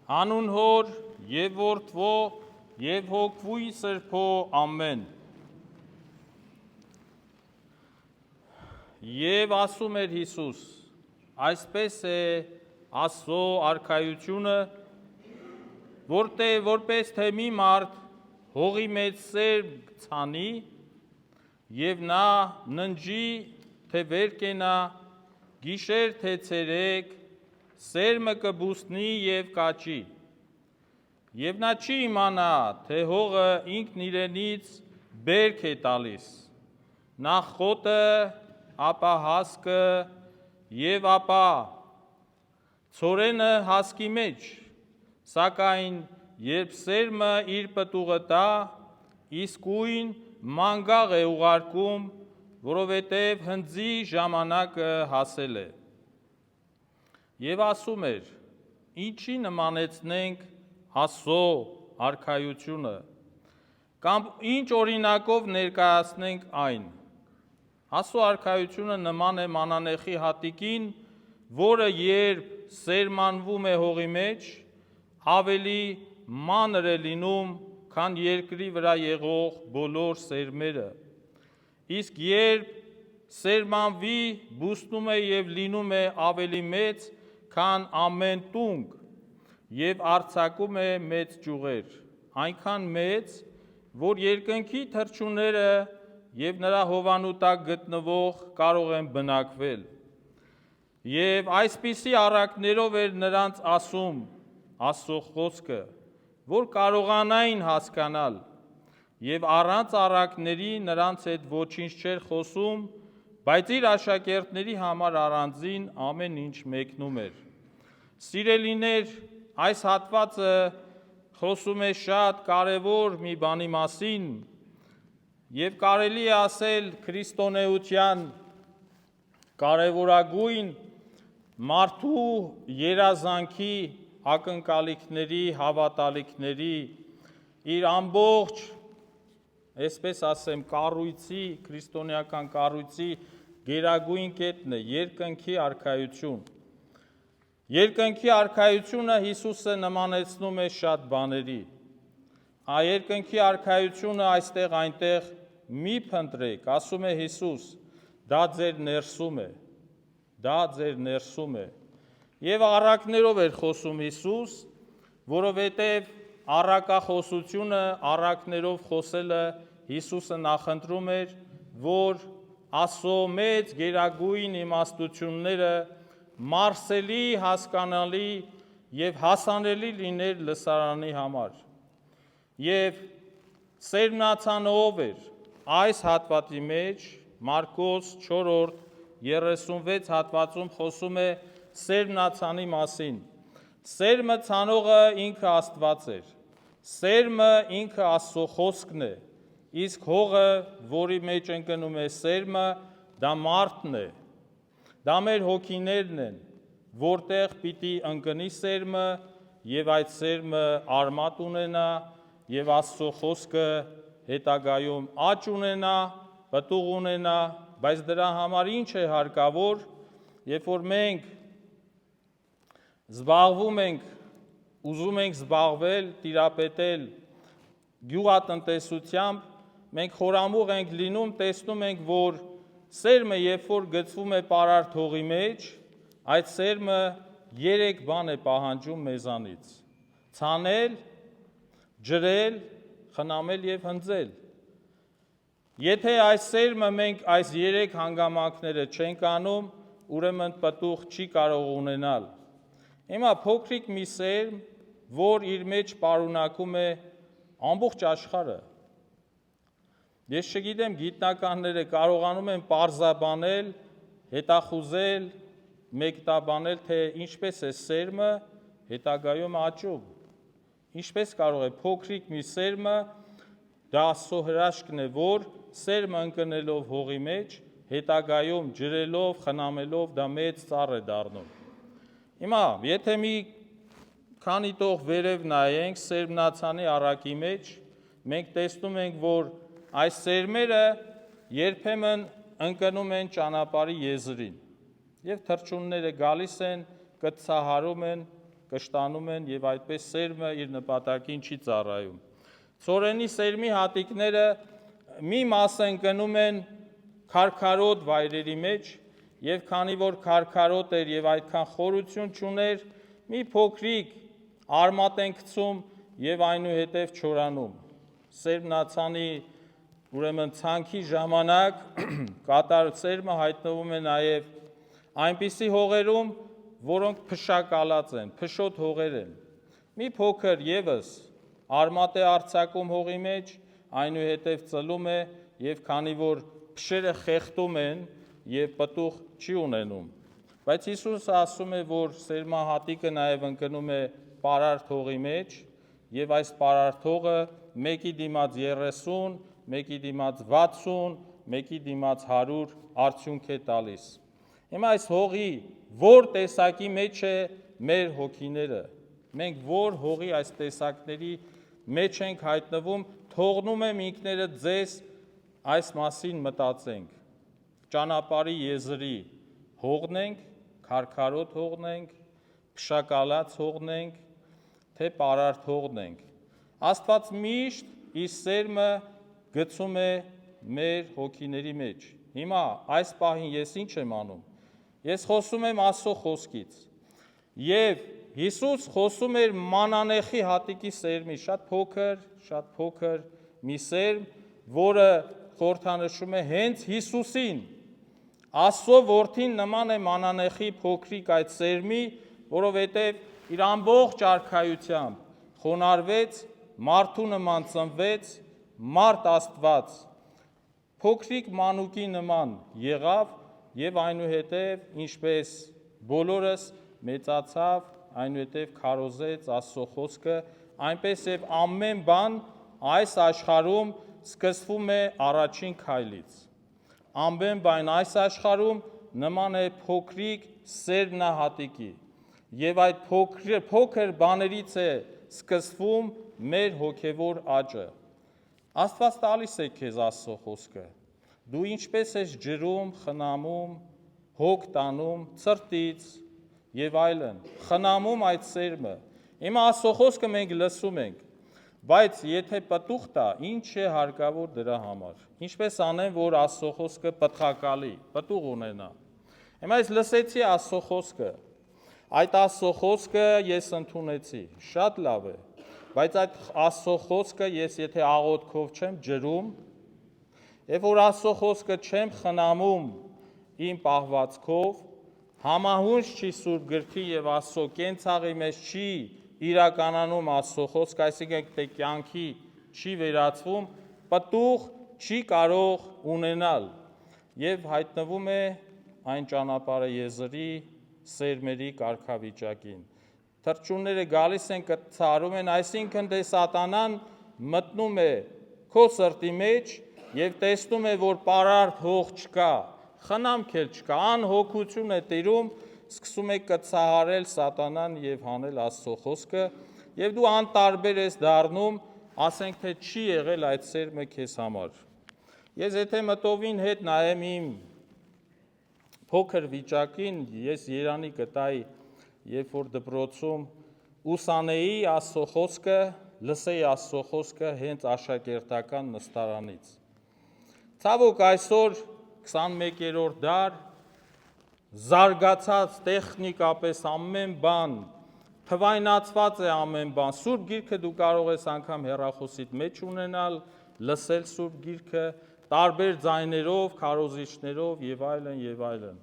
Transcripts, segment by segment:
Անուն Հոր եւ Որդվո եւ Հոգվույ Սրբո ամեն։ Եվ ասում էր Հիսուս. այսպես է Աստծո արքայությունը, որպես թե մի մարդ հողի մեջ սերմ ցանի եւ նա ննջի թե վեր կենա, գիշեր թե ցերեկ, սերմը կբուսնի եւ կաճի։ Եվ նա չի իմանա, թե հողը ինքն իրենից բերք է տալիս, նախ խոտը, ապա հասկը եւ ապա ցորենը հասկի մեջ, սակայն երբ սերմը իր պտուղը տա, իսկույն մանգաղ է ուղարկում, որովհետև հնձի ժամանակը հասել է։ Եվ ասում էր. ինչի նմանեցնենք Աստծո արքայությունը, կամ ինչ օրինակով ներկայացնենք այն։ Աստծո արքայությունը նման է մանանեխի հատիկին, որը երբ սերմանվում է հողի մեջ, ավելի մանր է լինում, քան երկրի վրա եղող բոլոր սերմերը։ Իսկ երբ սերմանվի, բուսնում է եւ լինում է ավելի մեծ, քան ամեն տունգ, եւ արձակում է մեծ ճյուղեր, այնքան մեծ, որ երկնքի թռչունները եւ նրա հովանու տակ գտնվող կարող են բնակվել։ Եվ այսպիսի առակներով էր նրանց ասում Աստծո խոսքը, որ կարողանային հասկանալ, եւ առանց առակների նրանց հետ ոչինչ չէր խոսում, բայց իր աշակերտների համար առանձին ամեն ինչ մեկնում էր։ Սիրելիներ, այս հատվածը խոսում է շատ կարևոր մի բանի մասին, եւ կարելի է ասել քրիստոնեության կարևորագույն մարդու երազանքի, ակնկալիքների, հավատալիքների, իր ամբողջ, այսպես ասեմ, կառույցի, քրիստոնեական կառույցի գերագույն կետն է երկնքի արքայություն։ Երկնքի արքայությունը Հիսուսը նմանեցնում է շատ բաների։ Երկնքի արքայությունը այստեղ այնտեղ մի փնտրեք, ասում է Հիսուս, դա ձեր ներսում է, դա ձեր ներսում է։ Եվ առակներով էր խոսում Հիսուս, որովհետև առակախոսությունը, առակներով խոսելը Հիսուսը նախընտրում էր, որ Աստծո մեծ գերագույն իմաստությունները մարսելի, հասկանալի եւ հասանելի լիներ լսարանի համար։ Եվ սերմնացանով էր այս հատվածի մեջ Մարկոս 4:36 հատվածում խոսում է սերմնացանի մասին։ Սերմը ցանողը ինքը Աստված էր։ Սերմը ինքը Աստծո խոսքն է, իսկ հողը, որի մեջ ընկնում է սերմը, դա մարդն է։ Դա մեր հոգիներն են, որտեղ պիտի ընկնի սերմը եւ այդ սերմը արմատ ունենա եւ Աստծո խոսքը հետագայում աճ ունենա, պտուղ ունենա, բայց դրա համար ինչ է հարկավոր, երբ որ մենք զբաղվում ենք, ուզում ենք զբաղվել, տիրապետել գյուղատնտեսությամբ, մենք խորամուղ ենք լինում, տեսնում ենք, որ սերմը երբ որ գցվում է պարարտ հողի մեջ, այդ սերմը 3 բան է պահանջում մեզանից. ցանել, ջրել, խնամել եւ հնձել։ Եթե այս սերմը մենք այս 3 հանգամանքները չենք անում, ուրեմն պտուղ չի կարող ունենալ։ Հիմա փոքրիկ մի սերմ, որ իր մեջ պարունակում է ամբողջ աշխարհը։ Ես չգիտեմ, գիտնականները կարողանում են պարզաբանել, հետախուզել, մեկտաբանել, թե ինչպես է սերմը հետագայում աճում։ Ինչպես կարող է փոքրիկ մի սերմը, դա Աստծո հրաշքն է, որ սերմը ընկնելով հողի մեջ, հետագայում ջրելով, խնամելով, դա մեծ ծառ է դառնում։ Հիմա, եթե մի քանի տող վերև նայենք սերմնացանի առակի մեջ, մենք տեսնում ենք, որ այս սերմերը երբեմն ընկնում են ճանապարհի եզրին եւ թռչունները գալիս են, կծահարում են, կշտանում են եւ այդպես սերմը իր նպատակին չի ծառայում։ Ցորենի սերմի հատիկները մի մաս են գնում են քարքարոտ վայրերի մեջ եւ քանի որ քարքարոտ էր եւ այդքան խորություն չուներ, մի փոքրիկ արմատ են գցում եւ այնուհետեւ չորանում։ Սերմնացանի ուրեմն ցանքի ժամանակ կատարսերմը հայտնվում է նաև այնպիսի հողերում, որոնք փշակալած են, փշոտ հողեր են։ Մի փոքր եւս արմատ է արձակում հողի մեջ, այնուհետև ծլում է եւ քանի որ փշերը խեղդում են եւ պտուղ չի ունենում։ Բայց Հիսուսը ասում է, որ սերմահատիկը նաև ընկնում է պարարտ հողի մեջ եւ այս պարարտ հողը մեկի դիմաց 30, մեկի դիմաց 60, մեկի դիմաց 100 արդյունք է տալիս։ Հիմա այս հողի որ տեսակի մեջ է մեր հոգիները։ Մենք որ հողի այս տեսակների մեջ ենք հայտնվում, թողնում եմ ինքներդ ձեզ այս մասին մտածենք։ Ճանապարհի եզրի հողն ենք, քարքարոտ հողն ենք, փշակալած հողն ենք, թե պարարտ հողն ենք։ Աստված միշտ իր սերմը գցում է մեր հոգիների մեջ։ Հիմա այս պահին ես ինչ եմ անում։ Ես խոսում եմ Աստծո խոսքից։ Եվ Հիսուս խոսում էր մանանեխի հատիկի սերմի, շատ փոքր մի սերմ, որը խորհրդանշում է հենց Հիսուսին։ Աստծո որդին նման է մանանեխի փոքրիկ այդ սերմի, որովհետև իր ամբողջ արքայությամբ խոնարհվեց, մարդու նման ծնվեց, մարդ Աստված փոքրիկ մանուկի նման եղավ եւ այնուհետեւ ինչպես բոլորս մեծացավ, այնուհետեւ քարոզեց Աստծո խոսքը, այնպես եւ ամեն բան այս աշխարհում սկսվում է առաջին քայլից։ Ամեն բան այս աշխարհում նման է փոքրիկ սերմնահատիկի եւ այդ փոքր բաներից է սկսվում մեր հոգեվոր աճը։ Աստված տալիս է քեզ Աստծո խոսքը։ Դու ինչպես ես ջրում, խնամում, հոգ տանում, ցրտից եւ այլն, խնամում այդ սերմը։ Հիմա Աստծո խոսքը մենք լսում ենք, բայց եթե պտուղ տա, ինչ է հարկավոր դրա համար։ Ինչպես անեն, որ Աստծո խոսքը պտղակալի, պտուղ ունենա։ Հիմա ես լսեցի Աստծո խոսքը։ Այդ Աստծո խոսքը ես ընդունեցի, շատ լավ է, բայց այդ Աստծո խոսքը ես եթե աղոթքով չեմ ջրում, եւ որ Աստծո խոսքը չեմ խնամում իմ պահվածքով, համահունչ չի Սուրբ Գրքի եւ Աստծո կենցաղի մեջ չի իրականանում Աստծո խոսքը, այսինքն թե կյանքի չի վերածվում, պտուղ չի կարող ունենալ եւ հայտնվում է այն ճանապարհը եզրի սերմերի կարգավիճակին։ Թրջունները գալիս են, կծարում են, այսինքն դե սատանան մտնում է քո սրտի մեջ եւ տեսնում է, որ պարարտ հող չկա, խնամք էլ չկա, անհոգություն է տիրում, սկսում է կծահարել սատանան եւ հանել Աստծո խոսքը եւ դու անտարբեր ես դառնում, ասենք թե չի եղել այդ սերմը քեզ համար։ Ես եթե մտովին հետ նայեմ իմ փոքր վիճակին, ես երանի կտայի, երբ որ դպրոցում ուսանեի Աստծո խոսքը, լսեի Աստծո խոսքը հենց աշակերտական նստարանից։ Ցավոք այսօր 21-րդ դար զարգացած տեխնիկապես ամեն բան, թվայնացված է ամեն բան, Սուրբ Գիրքը դու կարող ես անգամ հեռախոսիդ մեջ ունենալ, լսել Սուրբ Գիրքը, տարբեր ձայներով, քարոզիչներով եւ այլն եւ այլն։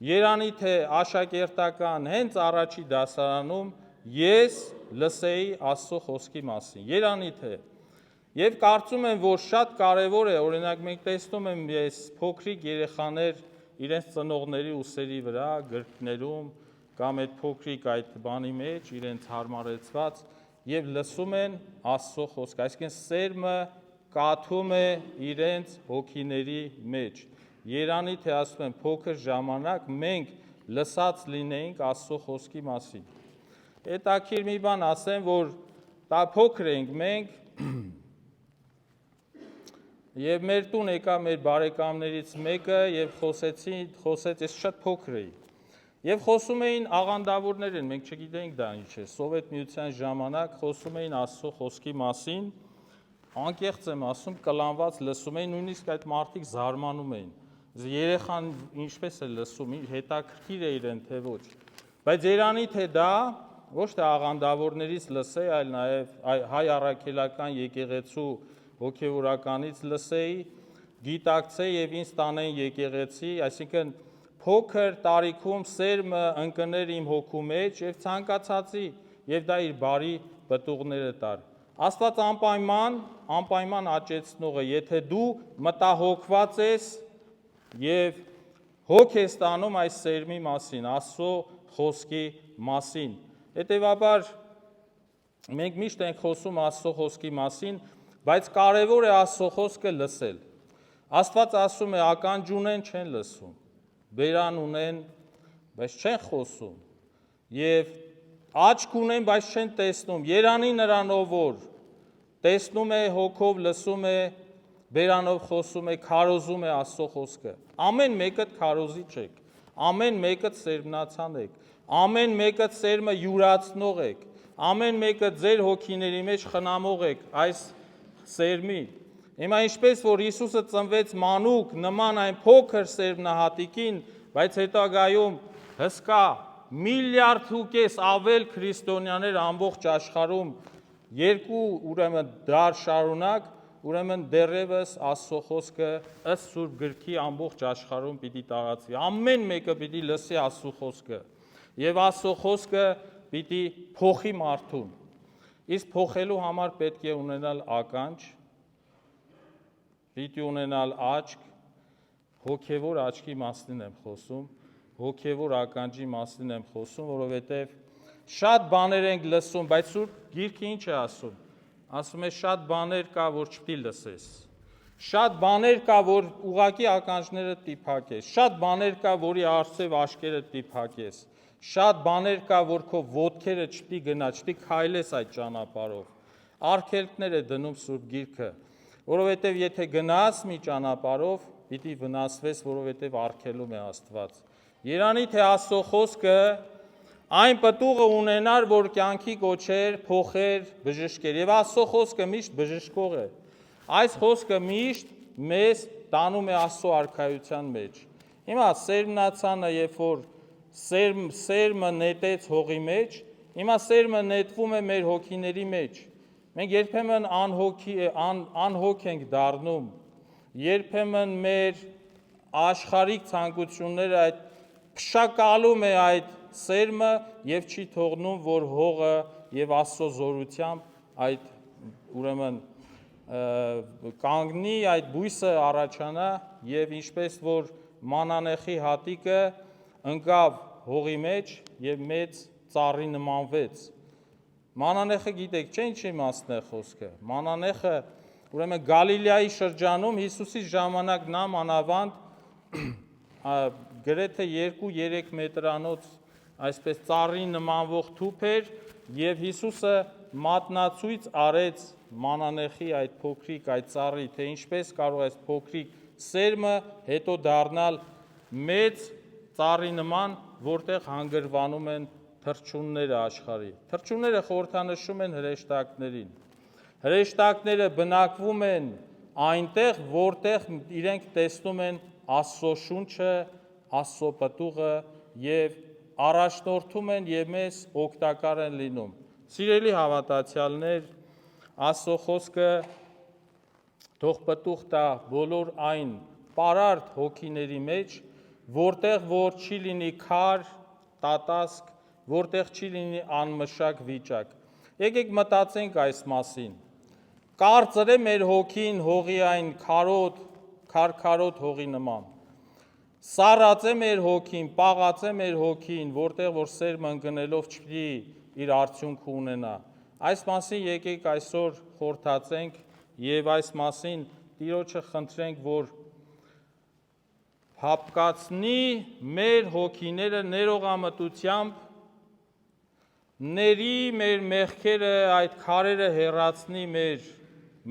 Երանի թե աշակերտական հենց առաջի դասարանում ես լսեի Աստծո խոսքի մասին։ Երանի թե եւ կարծում եմ, որ շատ կարեւոր է, օրինակ մենք տեսնում եմ ես փոքրիկ երեխաներ իրենց ծնողների ուսերի վրա, գրքներում կամ այդ փոքրիկ այդ բանի մեջ իրենց հարմարեցված եւ լսում են Աստծո խոսքը, այսինքն սերմը կաթում է իրենց հոգիների մեջ։ Երանի թե ասում եմ փոքր ժամանակ մենք լսած լինեինք Աստծո խոսքի մասին։ Հետաքրքիր մի բան ասեմ, որ դա փոքր ենք մենք եւ մեր տուն եկա մեր բարեկամներից մեկը եւ խոսեց, ես շատ փոքր էի։ Եվ խոսում էին աղանդավորներին, մենք չգիտենք դա ինչ է, Սովետ միության ժամանակ խոսում էին Աստծո խոսքի մասին, անկեղծ եմ ասում, կլանված լսում էին, նույնիսկ այդ մարդիկ զարմանում էին։ Երեխան ինչպես է լսում, հետաքրքիր է իրեն թե ոչ։ Բայց երանի թե դա ոչ թե աղանդավորներից լսեի, այլ նաև հայ առաքելական եկեղեցու հոգևորականից լսեի, գիտակցեի եւ ինձ տանեին եկեղեցի, այսինքն փոքր տարիքում սերմը ընկներ իմ հոգու մեջ եւ ցանկացածի եւ դա իր բարի պտուղները տար։ Աստված անպայման աճեցնող է, եթե դու մտահոգված ես եւ հոգ ես տանում այս սերմի մասին, Աստծո խոսքի մասին։ Հետևաբար մենք միշտ ենք խոսում Աստծո խոսքի մասին, բայց կարևոր է Աստծո խոսքը լսել։ Աստված ասում է ականջ ունեն, չեն լսում, բերան ունեն, բայց չեն խոսում, եւ աչք ունեն, բայց չեն տեսնում։ Երանի նրանով, որ տեսնում է հոգով, լսում է, բերանով խոսում է, քարոզում է Աստծո խոսքը։ Ամեն մեկդ քարոզիչ եք, ամեն մեկդ սերմնացան եք, ամեն մեկդ սերմը յուրացնող եք, ամեն մեկը ձեր հոգիների մեջ խնամող եք այս սերմի։ Հիմա ինչպես որ Հիսուսը ծնվեց մանուկ, նման այն փոքր սերմնահատիկին, բայց հետագայում հսկա 1,5 միլիարդ ավել քրիստոնյաներ ամբողջ աշխարհում երկու ուրեմն դար շարունակ, ուրեմն դեռևս Աստծո խոսքը ըստ Սուրբ գրքի ամբողջ աշխարհում պիտի տարածվի։ Ամեն մեկը պիտի լսի Աստծո խոսքը, եւ Աստծո խոսքը պիտի փոխի մարդուն։ Իսկ փոխելու համար պետք է ունենալ ականջ, պիտի ունենալ աչք, հոգևոր աչքի մասին եմ խոսում, հոգևոր ականջի մասին եմ խոսում, որովհետև շատ բաներ ենք լսում, բայց Սուրբ Գիրքը ինչ է ասում։ Ասում է շատ բաներ կա, որ չպիտի լսես։ Շատ բաներ կա, որ ուղակի ականջները պիտի փակես։ Շատ բաներ կա, որի արծև աչքերը պիտի փակես։ Շատ բաներ կա, որ քո ոտքերը չպիտի գնա, չպիտի քայլես այդ ճանապարհով։ Արգելքներ է դնում Սուրբ Գիրքը, որովհետև եթե գնաս մի ճանապարհով, պիտի վնասվես, որովհետև արգելում է Աստված։ Երանի թե Աստծո խոսքը այն պտուղը ունենար, որ կյանքի կոչեր, փոխեր, բժշկեր, եւ Աստծո խոսքը միշտ բժշկող է։ Այս խոսքը միշտ մեզ տանում է Աստծո արքայության մեջ։ Հիմա սերմնացանը, երբ որ սերմը նետեց հողի մեջ, հիմա սերմը նետվում է մեր հոգիների մեջ։ Մենք երբեմն անհոգ ենք դառնում, երբեմն մեր աշխարհիկ ցանկությունները այդ քշակալում է այդ սերմը եւ չի թողնում, որ հողը եւ Աստծո զորությամբ այդ ուրեմն կանգնի, այդ բույսը առաջանա եւ ինչպես որ մանանեխի հատիկը ընկավ հողի մեջ եւ մեծ ծառի նմանվեց։ Մանանեխը գիտեք, չէ՞ ինչի մասն է խոսքը։ Մանանեխը ուրեմն Գալիլեայի շրջանում Հիսուսի ժամանակ նա մանավանդ գրեթե 2-3 մետրանոց այսպես ծառի նմանվող թուփ էր եւ Հիսուսը մատնացույց արեց մանանեխի այդ փոքրիկ այդ ծառի, թե ինչպես կարող է այս փոքրիկ սերմը հետո դառնալ մեծ ծառի նման, որտեղ հանգրվանում են թռչունները աշխարհի։ Թռչունները խորհրդանշում են հրեշտակներին։ Հրեշտակները բնակվում են այնտեղ, որտեղ իրենք տեսնում են Աստծո շունչը, Աստծո պտուղը եւ առաջնորդում են եւ մեզ օգտակար են լինում։ Սիրելի հավատացյալներ, Աստծո խոսքը թող պտուղ տա բոլոր այն պարարտ հոգիների մեջ, որտեղ որ չի լինի քար, տատասկ, որտեղ չի լինի անմշակ վիճակ։ Եկեք մտածենք այս մասին։ Կարծր է մեր հոգին հողի այն քարքարոտ հողի նման։ Սառած է մեր հոգին, պաղած է մեր հոգին, որտեղ որ սերմը ընկնելով չպիտի իր արդյունքը ունենա։ Այս մասին եկեք այսօր խորհրդացենք եւ այս մասին Տիրոջը խնդրենք, որ հապկացնի մեր հոգիները ներողամտությամբ, ների մեր մեղքերը, այդ քարերը հեռացնի մեր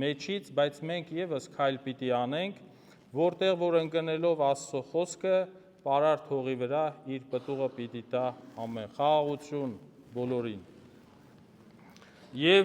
մեջից, բայց մենք եւս քայլ պիտի անենք, որտեղ որ ընկնելով Աստծո խոսքը, պարարտ հողի վրա իր պտուղը պիտի տա ամեն։ Խաղաղություն բոլորին։ Եվ